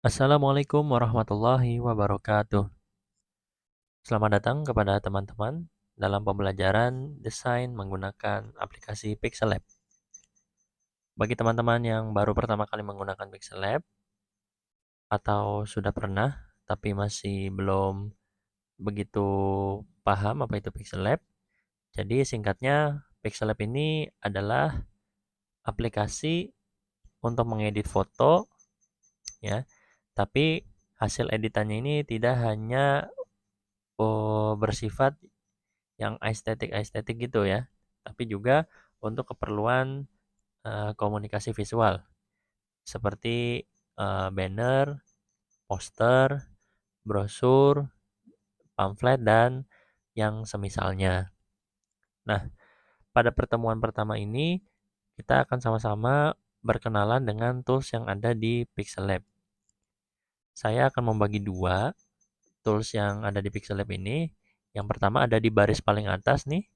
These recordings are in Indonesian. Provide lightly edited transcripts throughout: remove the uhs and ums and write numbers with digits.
Assalamualaikum warahmatullahi wabarakatuh. Selamat datang kepada teman-teman dalam pembelajaran desain menggunakan aplikasi Pixel Lab. Bagi teman-teman yang baru pertama kali menggunakan Pixel Lab atau sudah pernah tapi masih belum begitu paham apa itu Pixel Lab, jadi singkatnya Pixel Lab ini adalah aplikasi untuk mengedit foto ya, tapi hasil editannya ini tidak hanya bersifat yang estetik-estetik gitu ya, tapi juga untuk keperluan komunikasi visual seperti banner, poster, brosur, pamflet dan yang semisalnya. Nah, pada pertemuan pertama ini kita akan sama-sama berkenalan dengan tools yang ada di Pixel Lab. Saya akan membagi dua tools yang ada di Pixel Lab ini. Yang pertama ada di baris paling atas nih,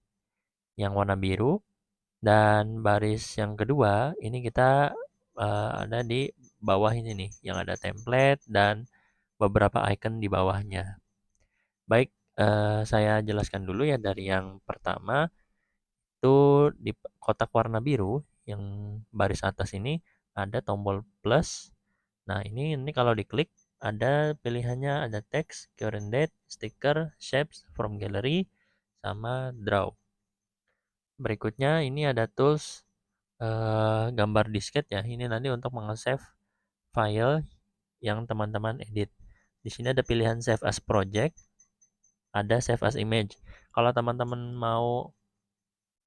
yang warna biru. Dan baris yang kedua, ini kita ada di bawah ini nih, yang ada template dan beberapa icon di bawahnya. Baik, saya jelaskan dulu ya dari yang pertama, itu di kotak warna biru, yang baris atas ini ada tombol plus. Nah, ini kalau diklik, ada pilihannya, ada text, current date, sticker, shapes, from gallery, sama draw. Berikutnya ini ada tools gambar disket ya. Ini nanti untuk meng-save file yang teman-teman edit. Di sini ada pilihan save as project, ada save as image. Kalau teman-teman mau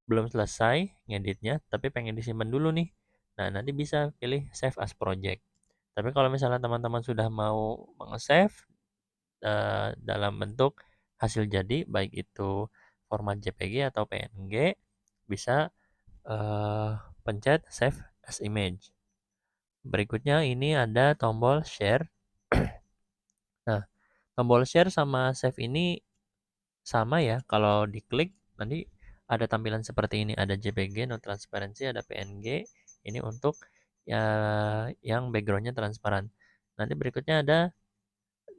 belum selesai ngeditnya, tapi pengen disimpan dulu nih, nah nanti bisa pilih save as project. Tapi kalau misalnya teman-teman sudah mau meng-save dalam bentuk hasil jadi, baik itu format JPG atau PNG, bisa pencet save as image. Berikutnya ini ada tombol share. Nah, tombol share sama save ini sama ya. Kalau diklik nanti ada tampilan seperti ini. Ada JPG, no transparency, ada PNG. Ini untuk ya yang backgroundnya transparan. Nanti berikutnya ada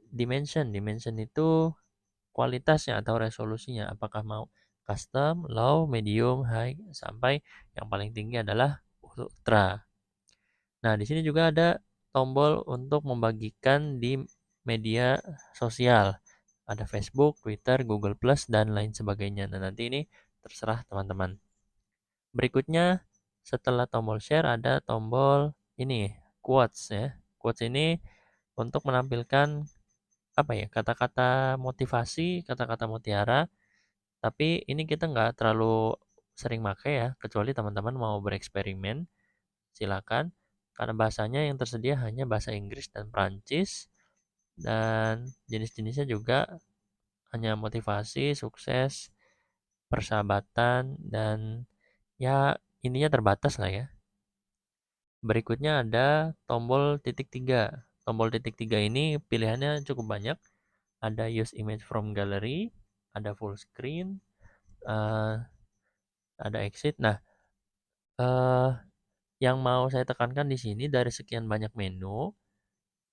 dimension. Dimension itu kualitasnya atau resolusinya. Apakah mau custom, low, medium, high, sampai yang paling tinggi adalah ultra. Nah, di sini juga ada tombol untuk membagikan di media sosial. Ada Facebook, Twitter, Google Plus, dan lain sebagainya. Nah, nanti ini terserah teman-teman. Berikutnya, setelah tombol share ada tombol ini, quotes ya. Quotes ini untuk menampilkan apa ya, kata-kata motivasi, kata-kata mutiara. Tapi ini kita nggak terlalu sering pakai ya, kecuali teman-teman mau bereksperimen. Silakan, karena bahasanya yang tersedia hanya bahasa Inggris dan Prancis, dan jenis-jenisnya juga hanya motivasi, sukses, persahabatan, dan ya intinya terbatas lah ya. Berikutnya ada tombol titik tiga. Tombol titik tiga ini pilihannya cukup banyak. Ada use image from gallery, ada full screen, eh, ada exit. Nah, eh, yang mau saya tekankan di sini dari sekian banyak menu,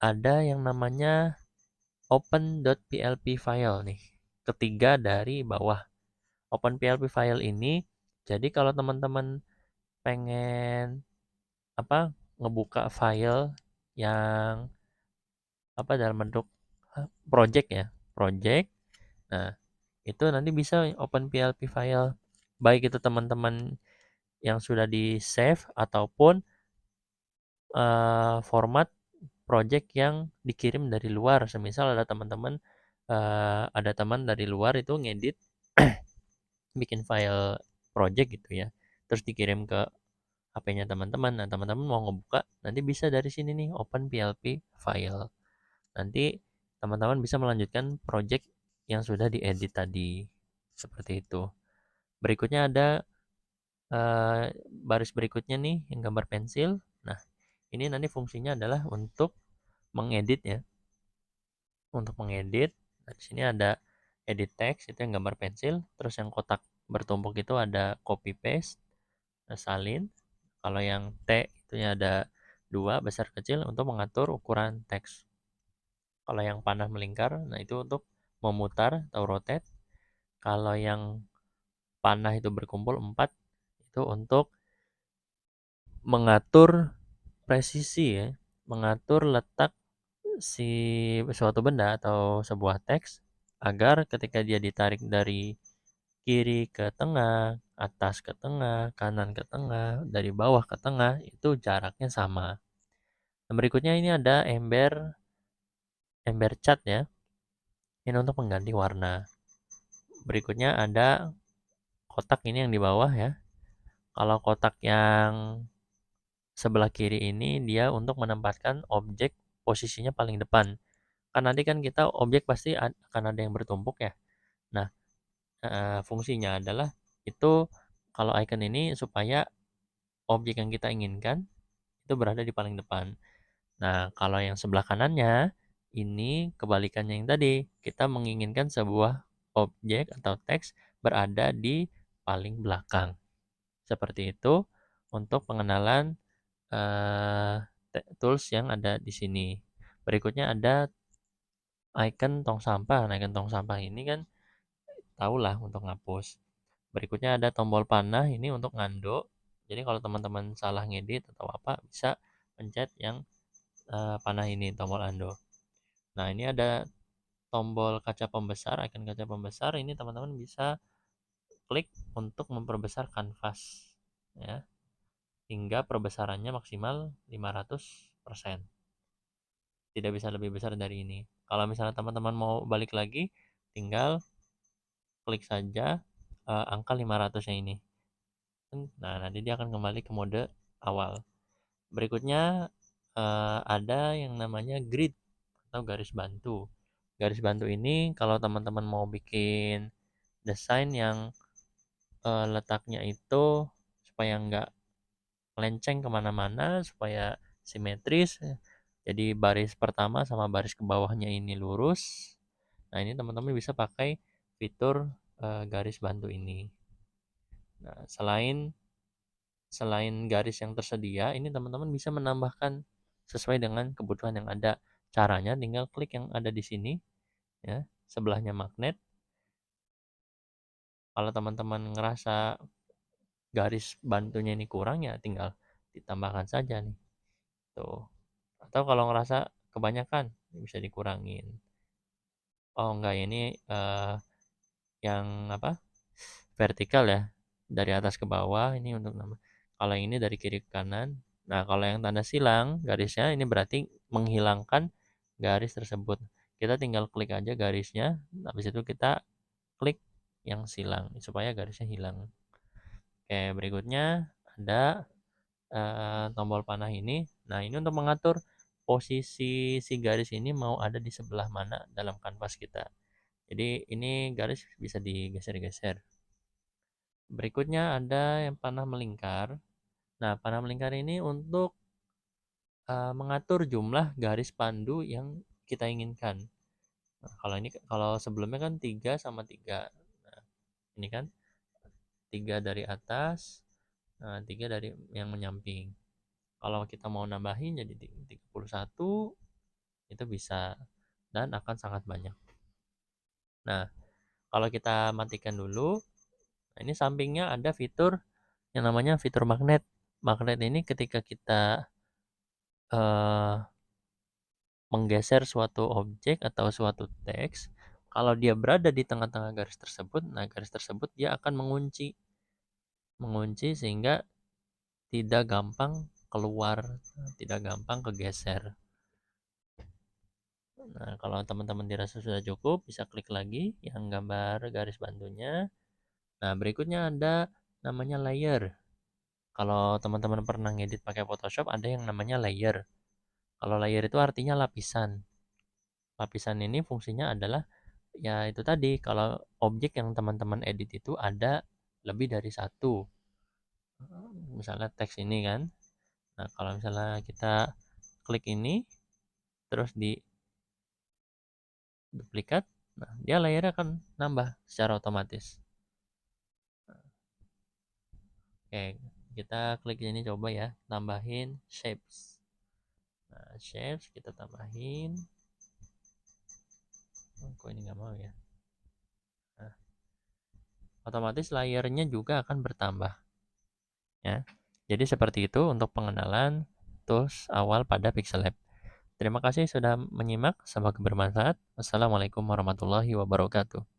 ada yang namanya open.plp file nih. Ketiga dari bawah. Open.plp file ini, jadi kalau teman-teman pengen apa ngebuka file yang apa dalam bentuk project ya, project. Nah, itu nanti bisa open.plp file. Baik itu teman-teman yang sudah di save ataupun format project yang dikirim dari luar. Semisal ada teman-teman ada teman dari luar itu ngedit bikin file project gitu ya. Terus dikirim ke HP-nya teman-teman. Nah, teman-teman mau ngebuka nanti bisa dari sini nih open PLP file. Nanti teman-teman bisa melanjutkan project yang sudah diedit tadi. Seperti itu. Berikutnya ada baris berikutnya nih yang gambar pensil. Nah, ini nanti fungsinya adalah untuk mengedit ya. Untuk mengedit, nah di sini ada edit text itu yang gambar pensil, terus yang kotak bertumpuk itu ada copy paste, salin. Kalau yang T itu ada dua besar kecil untuk mengatur ukuran teks. Kalau yang panah melingkar, nah itu untuk memutar atau rotate. Kalau yang panah itu berkumpul 4, itu untuk mengatur presisi ya, mengatur letak si suatu benda atau sebuah teks agar ketika dia ditarik dari kiri ke tengah, atas ke tengah, kanan ke tengah, dari bawah ke tengah, itu jaraknya sama. Dan berikutnya ini ada ember cat ya. Ini untuk mengganti warna. Berikutnya ada kotak ini yang di bawah ya. Kalau kotak yang sebelah kiri ini dia untuk menempatkan objek posisinya paling depan. Kan nanti kan kita objek pasti akan ada yang bertumpuk ya. Nah, fungsinya adalah itu kalau icon ini supaya objek yang kita inginkan itu berada di paling depan. Nah, kalau yang sebelah kanannya ini kebalikannya yang tadi. Kita menginginkan sebuah objek atau teks berada di paling belakang. Seperti itu untuk pengenalan eh, tools yang ada di sini. Berikutnya ada icon tong sampah. Nah, icon tong sampah ini kan tahulah untuk ngapus. Berikutnya ada tombol panah ini untuk ngando. Jadi kalau teman-teman salah ngedit atau apa bisa pencet yang panah ini tombol ando. Nah, ini ada tombol kaca pembesar, icon kaca pembesar ini teman-teman bisa klik untuk memperbesar kanvas ya, hingga perbesarannya maksimal 500%. Tidak bisa lebih besar dari ini. Kalau misalnya teman-teman mau balik lagi, tinggal klik saja angka 500-nya ini. Nah, nanti dia akan kembali ke mode awal. Berikutnya ada yang namanya grid atau garis bantu. Garis bantu ini kalau teman-teman mau bikin desain yang letaknya itu supaya nggak melenceng kemana-mana, supaya simetris. Jadi baris pertama sama baris ke bawahnya ini lurus. Nah, ini teman-teman bisa pakai fitur garis bantu ini. Nah, selain garis yang tersedia, ini teman-teman bisa menambahkan sesuai dengan kebutuhan yang ada. Caranya tinggal klik yang ada di sini ya, sebelahnya magnet. Kalau teman-teman ngerasa garis bantunya ini kurang ya tinggal ditambahkan saja nih. Tuh. Atau kalau ngerasa kebanyakan bisa dikurangin. Oh enggak, ini yang apa? Vertikal ya. Dari atas ke bawah ini untuk nama. Kalau yang ini dari kiri ke kanan. Nah, kalau yang tanda silang garisnya ini berarti menghilangkan garis tersebut. Kita tinggal klik aja garisnya, habis itu kita klik yang silang supaya garisnya hilang. Oke, berikutnya ada tombol panah ini. Nah, ini untuk mengatur posisi si garis ini mau ada di sebelah mana dalam kanvas kita. Jadi ini garis bisa digeser-geser. Berikutnya ada yang panah melingkar. Nah, panah melingkar ini untuk mengatur jumlah garis pandu yang kita inginkan. Nah, kalau sebelumnya kan 3 sama 3. Nah, ini kan 3 dari atas, 3 dari yang menyamping. Kalau kita mau nambahin jadi 31 itu bisa dan akan sangat banyak. Nah, kalau kita matikan dulu, nah ini sampingnya ada fitur yang namanya fitur magnet. Magnet ini ketika kita eh, menggeser suatu objek atau suatu teks, kalau dia berada di tengah-tengah garis tersebut, nah garis tersebut dia akan mengunci sehingga tidak gampang keluar, tidak gampang kegeser. Nah, kalau teman-teman dirasa sudah cukup, bisa klik lagi yang gambar garis bantunya. Nah, berikutnya ada namanya layer. Kalau teman-teman pernah ngedit pakai Photoshop, ada yang namanya layer. Kalau layer itu artinya lapisan. Lapisan ini fungsinya adalah ya itu tadi, kalau objek yang teman-teman edit itu ada lebih dari satu. Misalnya teks ini kan. Nah, kalau misalnya kita klik ini, terus di duplikat, nah dia layernya akan nambah secara otomatis. Oke, kita klik ini coba ya, tambahin shapes. Nah, shapes kita tambahin. Oh, kok ini nggak mau ya? Nah, otomatis layernya juga akan bertambah ya. Jadi seperti itu untuk pengenalan tools awal pada Pixel Lab. Terima kasih sudah menyimak, semoga bermanfaat. Wassalamualaikum warahmatullahi wabarakatuh.